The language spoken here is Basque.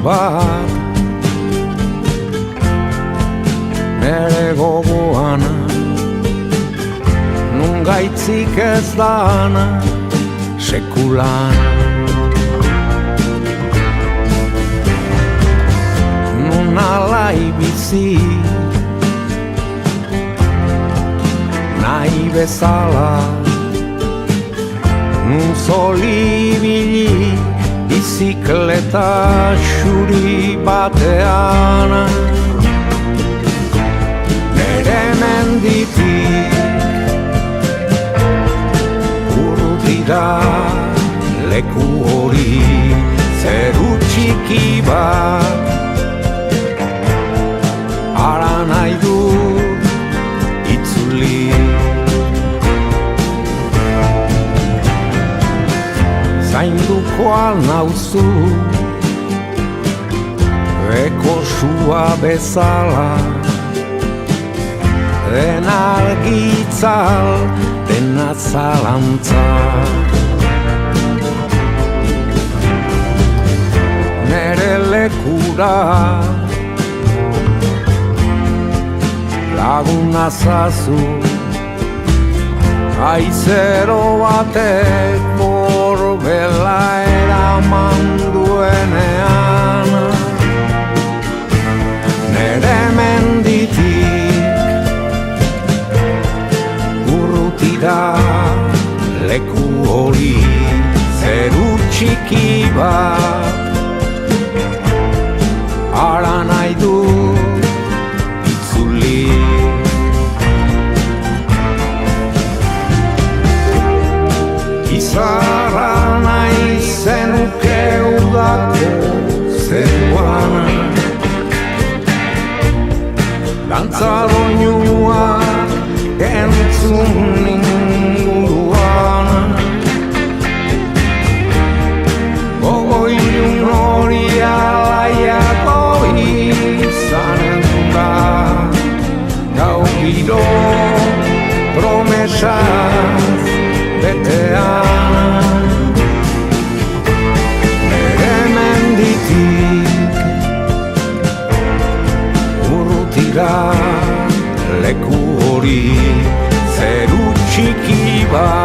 bat nere gogoan, nun gaitzik ez dana sekulan. Nun alai bizi nahi bezala, nun zolibili bizikleta xuri batean, nere menditik urruti da leku hori, zeru txiki bat ara nahi dut itzuli. Zainduko al nauzu beko sua bezala, den argitzal, dena zalantza. Nere lekura laguna zazu, aizero batek borbela eraman duenean, nere menditik urrutira leku hori, zeru txiki bat ara nahi dut itzuli. Izarra nahi zenuke udako zeruan, dantza doinuak entzun inguruan, gogo ilun hori alaiako izanen da, gau giro promesaz betean, nere menditik urrutira leku hori, zeru txiki bat